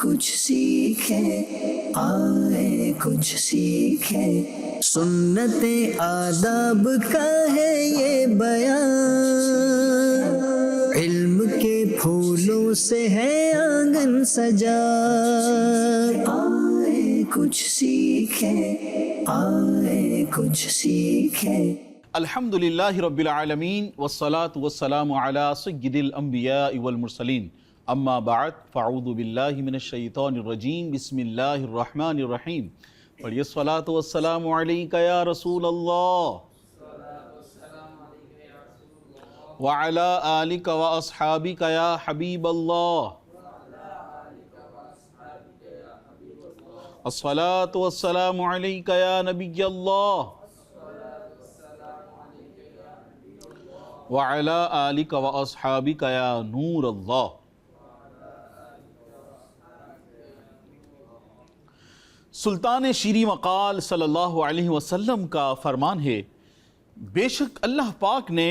کچھ سیکھیں، آئے کچھ سیکھیں، سنت آداب کا ہے یہ بیان، علم کے پھولوں سے ہے آنگن سجا، آئے کچھ سیکھیں، آئے کچھ سیکھیں۔ الحمدللہ رب العالمین والصلاة والسلام علی سید الانبیاء والمرسلین، اما بعد فاعوذ باللہ من الشیطان الرجیم، بسم اللہ الرحمن الرحیم۔ پڑھیے الصلاة والسلام علیکہ یا رسول اللہ وعلی آلک واصحابک یا حبیب اللہ، الصلاة والسلام علیکہ یا نبی اللہ وعلی آلک واصحابک یا نور اللہ۔ سلطان شیریں مقال صلی اللہ علیہ وسلم کا فرمان ہے، بے شک اللہ پاک نے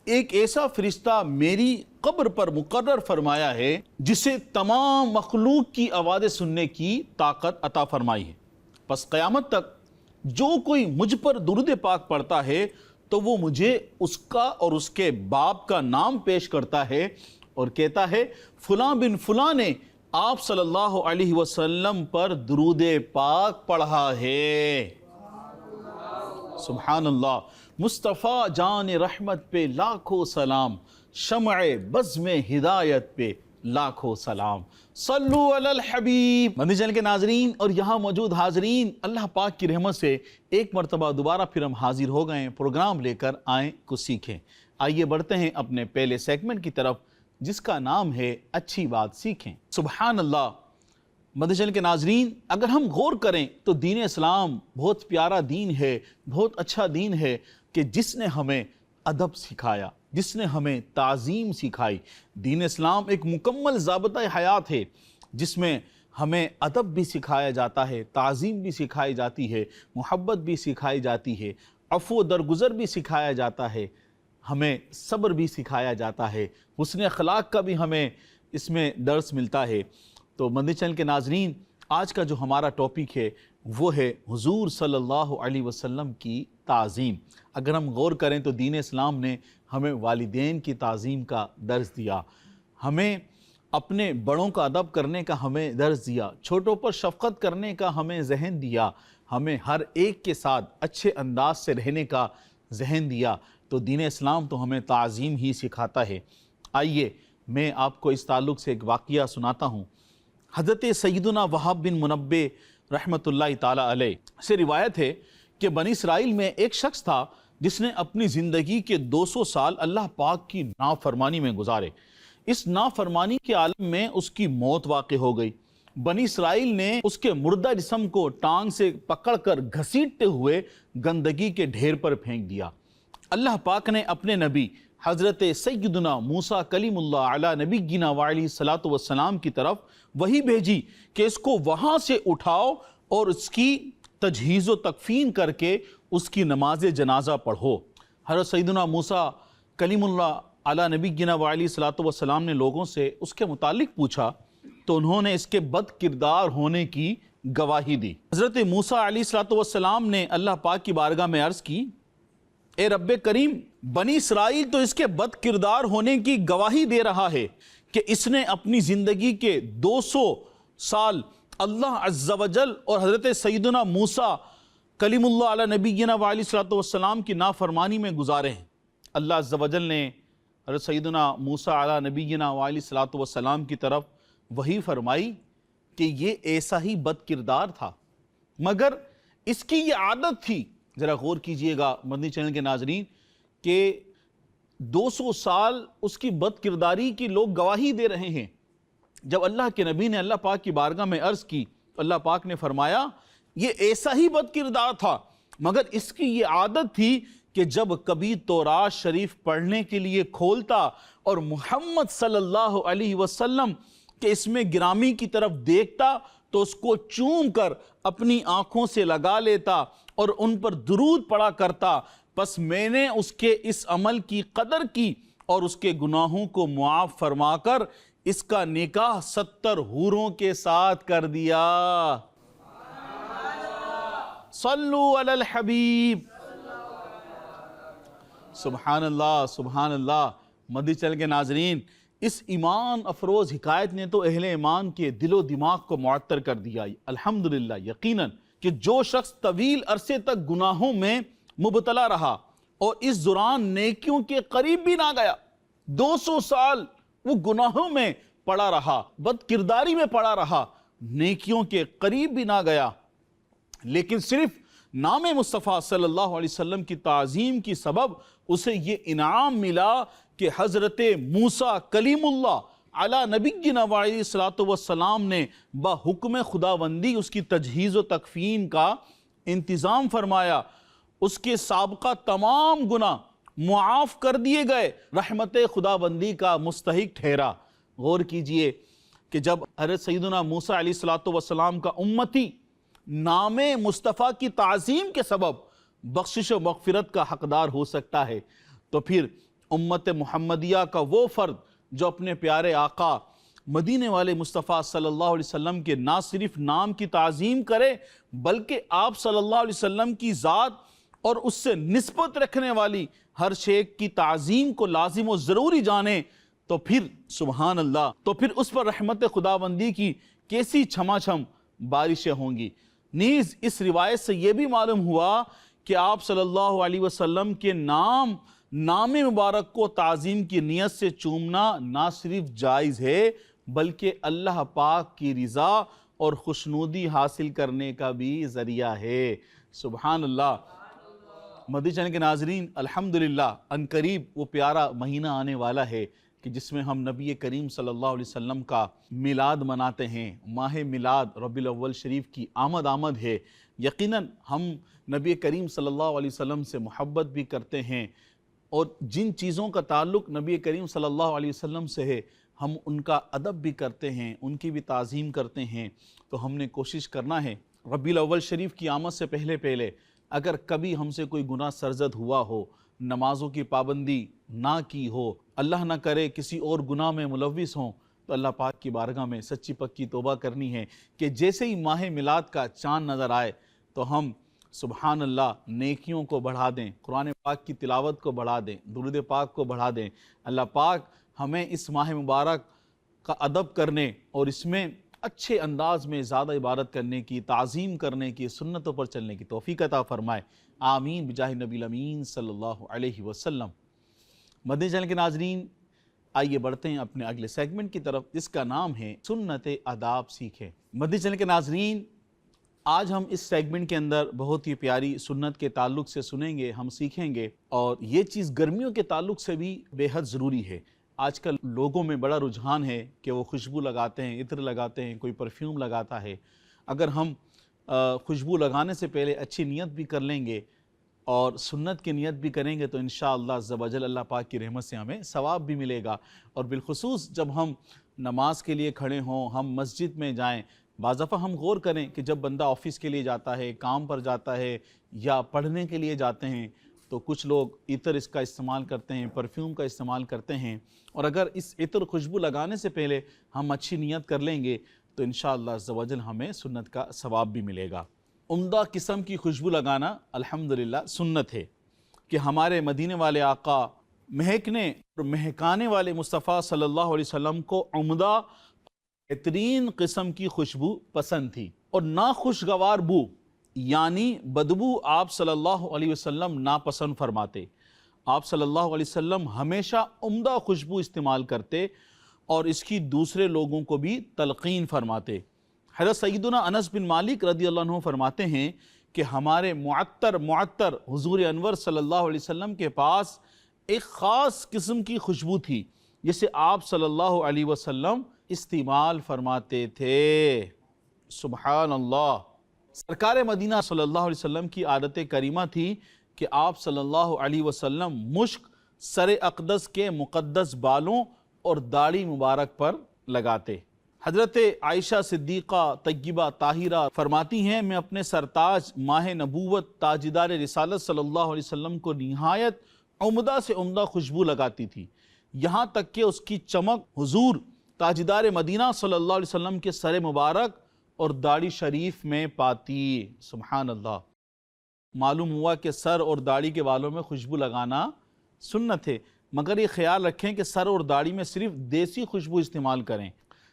ایک ایسا فرشتہ میری قبر پر مقرر فرمایا ہے جسے تمام مخلوق کی آوازیں سننے کی طاقت عطا فرمائی ہے، پس قیامت تک جو کوئی مجھ پر درود پاک پڑھتا ہے تو وہ مجھے اس کا اور اس کے باپ کا نام پیش کرتا ہے اور کہتا ہے فلاں بن فلاں نے آپ صلی اللہ علیہ وسلم پر درود پاک پڑھا ہے۔ سبحان اللہ۔ مصطفیٰ جان رحمت پہ لاکھوں سلام، شمع بزم ہدایت پہ لاکھوں سلام، صلو علی الحبیب۔ مدنی چینل کے ناظرین اور یہاں موجود حاضرین، اللہ پاک کی رحمت سے ایک مرتبہ دوبارہ پھر ہم حاضر ہو گئے ہیں، پروگرام لے کر آئیں کچھ سیکھیں۔ آئیے بڑھتے ہیں اپنے پہلے سیگمنٹ کی طرف جس کا نام ہے اچھی بات سیکھیں۔ سبحان اللہ۔ مدنی چینل کے ناظرین، اگر ہم غور کریں تو دین اسلام بہت پیارا دین ہے، بہت اچھا دین ہے کہ جس نے ہمیں ادب سکھایا، جس نے ہمیں تعظیم سکھائی۔ دین اسلام ایک مکمل ضابطۂ حیات ہے جس میں ہمیں ادب بھی سکھایا جاتا ہے، تعظیم بھی سکھائی جاتی ہے، محبت بھی سکھائی جاتی ہے، عفو و درگزر بھی سکھایا جاتا ہے، ہمیں صبر بھی سکھایا جاتا ہے، حسن اخلاق کا بھی ہمیں اس میں درس ملتا ہے۔ تو مدنی چینل کے ناظرین، آج کا جو ہمارا ٹاپک ہے وہ ہے حضور صلی اللہ علیہ وسلم کی تعظیم۔ اگر ہم غور کریں تو دین اسلام نے ہمیں والدین کی تعظیم کا درس دیا، ہمیں اپنے بڑوں کا ادب کرنے کا ہمیں درس دیا، چھوٹوں پر شفقت کرنے کا ہمیں ذہن دیا، ہمیں ہر ایک کے ساتھ اچھے انداز سے رہنے کا ذہن دیا۔ تو دین اسلام تو ہمیں تعظیم ہی سکھاتا ہے۔ آئیے میں آپ کو اس تعلق سے ایک واقعہ سناتا ہوں۔ حضرت سیدنا وہب بن منبہ رحمۃ اللہ تعالی علیہ سے روایت ہے کہ بنی اسرائیل میں ایک شخص تھا جس نے اپنی زندگی کے 200 سال اللہ پاک کی نافرمانی میں گزارے۔ اس نافرمانی کے عالم میں اس کی موت واقع ہو گئی۔ بنی اسرائیل نے اس کے مردہ جسم کو ٹانگ سے پکڑ کر گھسیٹتے ہوئے گندگی کے ڈھیر پر پھینک دیا۔ اللہ پاک نے اپنے نبی حضرت سیدنا موسیٰ کلیم اللہ علی نبینا وعلیہ الصلاۃ والسلام کی طرف وحی بھیجی کہ اس کو وہاں سے اٹھاؤ اور اس کی تجہیز و تکفین کر کے اس کی نماز جنازہ پڑھو۔ حضرت سیدنا موسیٰ کلیم اللہ علی نبینا وعلیہ الصلاۃ والسلام نے لوگوں سے اس کے متعلق پوچھا تو انہوں نے اس کے بد کردار ہونے کی گواہی دی۔ حضرت موسیٰ علیہ الصلاۃ والسلام نے اللہ پاک کی بارگاہ میں عرض کی، اے رب کریم، بنی اسرائیل تو اس کے بد کردار ہونے کی گواہی دے رہا ہے کہ اس نے اپنی زندگی کے 200 سال اللہ عز و جل اور حضرت سیدنا موسیٰ کلیم اللہ علی نبینا وعلیہ الصلاۃ والسلام کی نافرمانی میں گزارے ہیں۔ اللہ عز و جل نے حضرت سیدنا موسیٰ علی نبینا وعلیہ الصلاۃ والسلام کی طرف وحی فرمائی کہ یہ ایسا ہی بد کردار تھا، مگر اس کی یہ عادت تھی۔ ذرا غور کیجئے گا مدنی چینل کے ناظرین کہ 200 سال اس کی بد کرداری کی لوگ گواہی دے رہے ہیں۔ جب اللہ کے نبی نے اللہ پاک کی بارگاہ میں عرض کی تو اللہ پاک نے فرمایا یہ ایسا ہی بد کردار تھا، مگر اس کی یہ عادت تھی کہ جب کبھی تورات شریف پڑھنے کے لیے کھولتا اور محمد صلی اللہ علیہ وسلم کے اسم گرامی کی طرف دیکھتا تو اس کو چوم کر اپنی آنکھوں سے لگا لیتا اور ان پر درود پڑھا کرتا۔ پس میں نے اس کے اس عمل کی قدر کی اور اس کے گناہوں کو معاف فرما کر اس کا نکاح 70 حوروں کے ساتھ کر دیا۔ صلو علی الحبیب۔ سبحان اللہ سبحان اللہ۔ مدنی چینل کے ناظرین، اس ایمان افروز حکایت نے تو اہل ایمان کے دل و دماغ کو معطر کر دیا۔ الحمدللہ، یقیناً کہ جو شخص طویل عرصے تک گناہوں میں مبتلا رہا اور اس دوران نیکیوں کے قریب بھی نہ گیا، 200 سال وہ گناہوں میں پڑا رہا، بد کرداری میں پڑا رہا، نیکیوں کے قریب بھی نہ گیا، لیکن صرف نام مصطفیٰ صلی اللہ علیہ وسلم کی تعظیم کی سبب اسے یہ انعام ملا کہ حضرت موسیٰ کلیم اللہ علی نبینا علیہ الصلوۃ والسلام نے بحکم خداوندی اس کی تجہیز و تکفین کا انتظام فرمایا۔ اس کے سابقہ تمام گناہ معاف کر دیے گئے، رحمت خداوندی کا مستحق ٹھہرا۔ غور کیجئے کہ جب حضرت سیدنا موسیٰ علیہ الصلوۃ والسلام کا امتی نام مصطفیٰ کی تعظیم کے سبب بخشش و مغفرت کا حقدار ہو سکتا ہے، تو پھر امت محمدیہ کا وہ فرد جو اپنے پیارے آقا مدینے والے مصطفیٰ صلی اللہ علیہ وسلم کے نہ صرف نام کی تعظیم کرے بلکہ آپ صلی اللہ علیہ وسلم کی ذات اور اس سے نسبت رکھنے والی ہر شے کی تعظیم کو لازم و ضروری جانے، تو پھر سبحان اللہ، تو پھر اس پر رحمت خداوندی کی کیسی چھما چھم بارشیں ہوں گی۔ نیز اس روایت سے یہ بھی معلوم ہوا کہ آپ صلی اللہ علیہ وسلم کے نام مبارک کو تعظیم کی نیت سے چومنا نہ صرف جائز ہے بلکہ اللہ پاک کی رضا اور خوشنودی حاصل کرنے کا بھی ذریعہ ہے۔ سبحان اللہ۔ مدنی چینل کے ناظرین، الحمدللہ ان قریب وہ پیارا مہینہ آنے والا ہے کہ جس میں ہم نبی کریم صلی اللہ علیہ وسلم کا میلاد مناتے ہیں۔ ماہ میلاد ربیع الاول شریف کی آمد ہے۔ یقیناً ہم نبی کریم صلی اللہ علیہ وسلم سے محبت بھی کرتے ہیں، اور جن چیزوں کا تعلق نبی کریم صلی اللہ علیہ وسلم سے ہے ہم ان کا ادب بھی کرتے ہیں، ان کی بھی تعظیم کرتے ہیں۔ تو ہم نے کوشش کرنا ہے ربیع الاول شریف کی آمد سے پہلے اگر کبھی ہم سے کوئی گناہ سرزد ہوا ہو، نمازوں کی پابندی نہ کی ہو، اللہ نہ کرے کسی اور گناہ میں ملوث ہوں، تو اللہ پاک کی بارگاہ میں سچی پکی توبہ کرنی ہے کہ جیسے ہی ماہ میلاد کا چاند نظر آئے تو ہم سبحان اللہ نیکیوں کو بڑھا دیں، قرآن پاک کی تلاوت کو بڑھا دیں، درود پاک کو بڑھا دیں۔ اللہ پاک ہمیں اس ماہ مبارک کا ادب کرنے اور اس میں اچھے انداز میں زیادہ عبادت کرنے کی، تعظیم کرنے کی، سنتوں پر چلنے کی توفیق عطا فرمائے۔ آمین بجاہ نبی الامین صلی اللہ علیہ وسلم۔ مدنی چینل کے ناظرین، آئیے بڑھتے ہیں اپنے اگلے سیگمنٹ کی طرف جس کا نام ہے سنت آداب سیکھیں۔ مدنی چینل کے ناظرین، آج ہم اس سیگمنٹ کے اندر بہت ہی پیاری سنت کے تعلق سے سنیں گے، ہم سیکھیں گے، اور یہ چیز گرمیوں کے تعلق سے بھی بے حد ضروری ہے۔ آج کل لوگوں میں بڑا رجحان ہے کہ وہ خوشبو لگاتے ہیں، عطر لگاتے ہیں، کوئی پرفیوم لگاتا ہے۔ اگر ہم خوشبو لگانے سے پہلے اچھی نیت بھی کر لیں گے اور سنت کی نیت بھی کریں گے تو انشاءاللہ عز و جل اللہ پاک کی رحمت سے ہمیں ثواب بھی ملے گا۔ اور بالخصوص جب ہم نماز کے لیے کھڑے ہوں، ہم مسجد میں جائیں، بعض دفعہ ہم غور کریں کہ جب بندہ آفس کے لیے جاتا ہے، کام پر جاتا ہے یا پڑھنے کے لیے جاتے ہیں تو کچھ لوگ عطر اس کا استعمال کرتے ہیں، پرفیوم کا استعمال کرتے ہیں، اور اگر اس عطر خوشبو لگانے سے پہلے ہم اچھی نیت کر لیں گے تو انشاءاللہ عز و جل ہمیں سنت کا ثواب بھی ملے گا۔ عمدہ قسم کی خوشبو لگانا الحمدللہ سنت ہے کہ ہمارے مدینے والے آقا مہکنے اور مہکانے والے مصطفیٰ صلی اللہ علیہ وسلم کو عمدہ بہترین قسم کی خوشبو پسند تھی، اور ناخوشگوار بو یعنی بدبو آپ صلی اللہ علیہ وسلم ناپسند فرماتے۔ آپ صلی اللہ علیہ وسلم ہمیشہ عمدہ خوشبو استعمال کرتے اور اس کی دوسرے لوگوں کو بھی تلقین فرماتے۔ حضرت سیدنا انس بن مالک رضی اللہ عنہ فرماتے ہیں کہ ہمارے معطر حضور انور صلی اللہ علیہ وسلم کے پاس ایک خاص قسم کی خوشبو تھی جسے آپ صلی اللہ علیہ وسلم استعمال فرماتے تھے۔ سبحان اللہ۔ سرکار مدینہ صلی اللہ علیہ وسلم کی عادت کریمہ تھی کہ آپ صلی اللہ علیہ وسلم مشک سر اقدس کے مقدس بالوں اور داڑھی مبارک پر لگاتے۔ حضرت عائشہ صدیقہ طیبہ طاہرہ فرماتی ہیں میں اپنے سرتاج ماہ نبوت تاجدار رسالت صلی اللہ علیہ وسلم کو نہایت عمدہ سے عمدہ خوشبو لگاتی تھی، یہاں تک کہ اس کی چمک حضور تاجدار مدینہ صلی اللہ علیہ وسلم کے سر مبارک اور داڑھی شریف میں پاتی۔ سبحان اللہ۔ معلوم ہوا کہ سر اور داڑھی کے بالوں میں خوشبو لگانا سنت ہے، مگر یہ خیال رکھیں کہ سر اور داڑھی میں صرف دیسی خوشبو استعمال کریں۔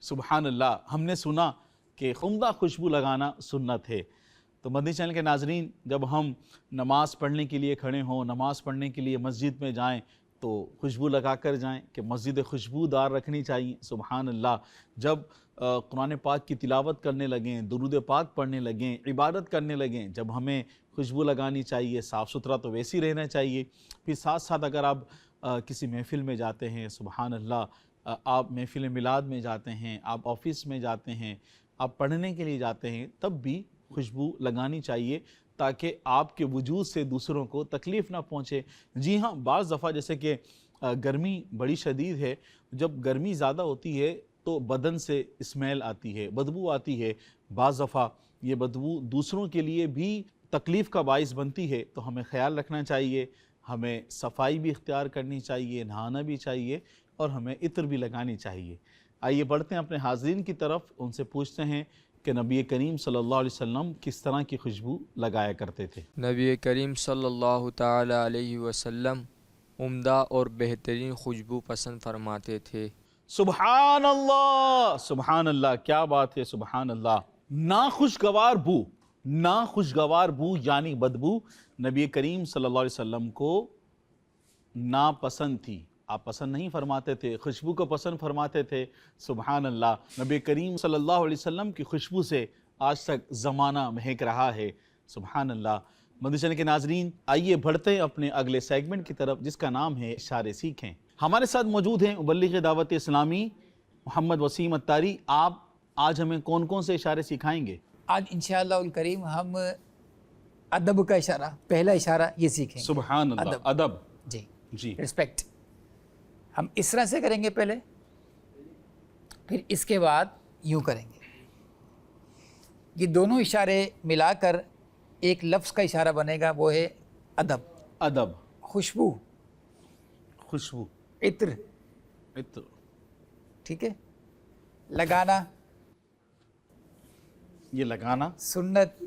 سبحان اللہ۔ ہم نے سنا کہ عمدہ خوشبو لگانا سنت ہے۔ تو مدنی چینل کے ناظرین، جب ہم نماز پڑھنے کے لیے کھڑے ہوں، نماز پڑھنے کے لیے مسجد میں جائیں تو خوشبو لگا کر جائیں کہ مسجد خوشبودار رکھنی چاہیے۔ سبحان اللہ۔ جب قرآن پاک کی تلاوت کرنے لگیں، درود پاک پڑھنے لگیں، عبادت کرنے لگیں، جب ہمیں خوشبو لگانی چاہیے۔ صاف ستھرا تو ویسے ہی رہنا چاہیے۔ پھر ساتھ ساتھ اگر آپ کسی محفل میں جاتے ہیں، سبحان اللہ، آپ محفل میلاد میں جاتے ہیں، آپ آفس میں جاتے ہیں، آپ پڑھنے کے لیے جاتے ہیں، تب بھی خوشبو لگانی چاہیے تاکہ آپ کے وجود سے دوسروں کو تکلیف نہ پہنچے۔ جی ہاں، بعض دفعہ جیسے کہ گرمی بڑی شدید ہے، جب گرمی زیادہ ہوتی ہے تو بدن سے اسمیل آتی ہے، بدبو آتی ہے۔ بعض دفعہ یہ بدبو دوسروں کے لیے بھی تکلیف کا باعث بنتی ہے، تو ہمیں خیال رکھنا چاہیے، ہمیں صفائی بھی اختیار کرنی چاہیے، نہانا بھی چاہیے اور ہمیں عطر بھی لگانی چاہیے۔ آئیے بڑھتے ہیں اپنے حاضرین کی طرف، ان سے پوچھتے ہیں کہ نبی کریم صلی اللہ علیہ وسلم کس طرح کی خوشبو لگایا کرتے تھے۔ نبی کریم صلی اللہ تعالی علیہ وسلم عمدہ اور بہترین خوشبو پسند فرماتے تھے۔ سبحان اللہ، سبحان اللہ، کیا بات ہے، سبحان اللہ۔ ناخوشگوار بو، ناخوشگوار بو یعنی بدبو نبی کریم صلی اللہ علیہ وسلم کو ناپسند تھی۔ آپ پسند نہیں فرماتے تھے، خوشبو کو پسند فرماتے تھے۔ سبحان اللہ۔ نبی کریم صلی اللہ علیہ وسلم کی خوشبو سے آج تک زمانہ مہک رہا ہے۔ سبحان اللہ۔ مدنی چینل کے ناظرین، آئیے بڑھتے ہیں اپنے اگلے سیگمنٹ کی طرف، جس کا نام ہے اشارے سیکھیں۔ ہمارے ساتھ موجود ہیں مبلغ دعوت اسلامی محمد وسیم اتاری۔ آپ آج ہمیں کون کون سے اشارے سکھائیں گے؟ آج انشاءاللہ الکریم ہم ادب کا اشارہ، پہلا اشارہ یہ سیکھیں گے۔ سبحان اللہ۔ ادب، جی، رسپیکٹ ہم اس طرح سے کریں گے پہلے، پھر اس کے بعد یوں کریں گے۔ یہ دونوں اشارے ملا کر ایک لفظ کا اشارہ بنے گا، وہ ہے ادب۔ ادب، خوشبو، خوشبو، عطر، عطر، ٹھیک ہے۔ لگانا، یہ لگانا سنت،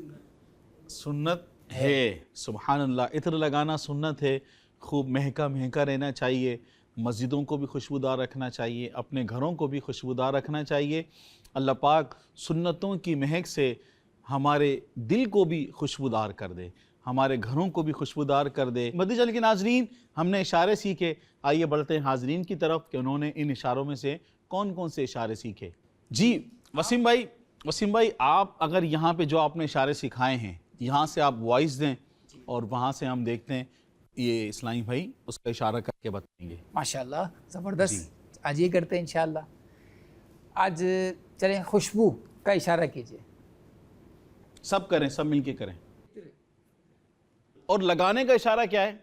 سنت ہے۔ سبحان اللہ۔ عطر لگانا سنت ہے، خوب مہکا مہکا رہنا چاہیے، مسجدوں کو بھی خوشبودار رکھنا چاہیے، اپنے گھروں کو بھی خوشبودار رکھنا چاہیے۔ اللہ پاک سنتوں کی مہک سے ہمارے دل کو بھی خوشبودار کر دے، ہمارے گھروں کو بھی خوشبودار کر دے۔ مدنی چینل کے ناظرین، ہم نے اشارے سیکھے، آئیے بڑھتے ہیں حاضرین کی طرف کہ انہوں نے ان اشاروں میں سے کون کون سے اشارے سیکھے۔ جی وسیم بھائی، آپ اگر یہاں پہ جو آپ نے اشارے سکھائے ہیں، یہاں سے آپ وائس دیں اور وہاں سے ہم دیکھتے ہیں یہ اسلامی بھائی اس کا اشارہ کر کے بتائیں گے۔ ماشاءاللہ، زبردست۔ آج یہ کرتے ہیں انشاءاللہ۔ آج چلیں خوشبو کا اشارہ کیجئے۔ سب کریں، سب مل کے کریں۔ اور لگانے کا اشارہ کیا ہے؟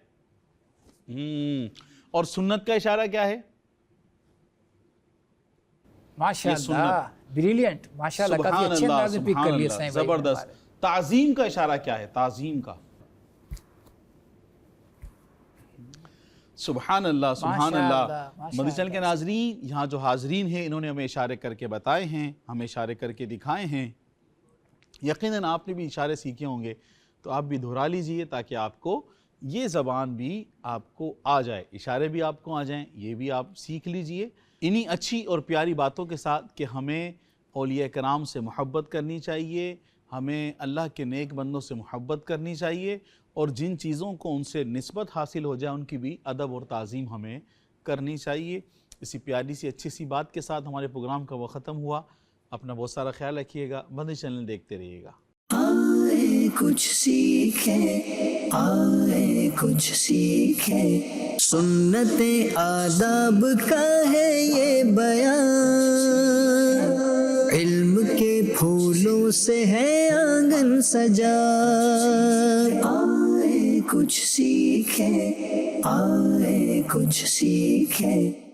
اور سنت کا اشارہ کیا ہے؟ ماشاءاللہ، بریلینٹ، ماشاءاللہ، کافی اچھے انداز میں پک کر لیا اسلامی بھائی۔ زبردست۔ تعظیم کا اشارہ کیا ہے؟ تعظیم کا۔ سبحان اللہ، سبحان اللہ۔ مدنی چینل کے ناظرین، یہاں جو حاضرین ہیں انہوں نے ہمیں اشارے کر کے بتائے ہیں، ہمیں اشارے کر کے دکھائے ہیں۔ یقیناً آپ نے بھی اشارے سیکھے ہوں گے، تو آپ بھی دہرا لیجئے تاکہ آپ کو یہ زبان بھی آپ کو آ جائے، اشارے بھی آپ کو آ جائیں، یہ بھی آپ سیکھ لیجئے۔ انہی اچھی اور پیاری باتوں کے ساتھ کہ ہمیں اولیاء کرام سے محبت کرنی چاہیے، ہمیں اللہ کے نیک بندوں سے محبت کرنی چاہیے، اور جن چیزوں کو ان سے نسبت حاصل ہو جائے ان کی بھی ادب اور تعظیم ہمیں کرنی چاہیے۔ اسی پیاری سی اچھی سی بات کے ساتھ ہمارے پروگرام کا وقت ختم ہوا۔ اپنا بہت سارا خیال رکھیے گا، مدنی چینل دیکھتے رہیے گا۔ آئے کچھ سیکھیں، آئے کچھ سیکھیں، سنت آداب کا ہے یہ بیان، علم کے پھولوں سے ہے آنگن سجا، آئے کچھ سیکھیں، آئے کچھ سیکھیں۔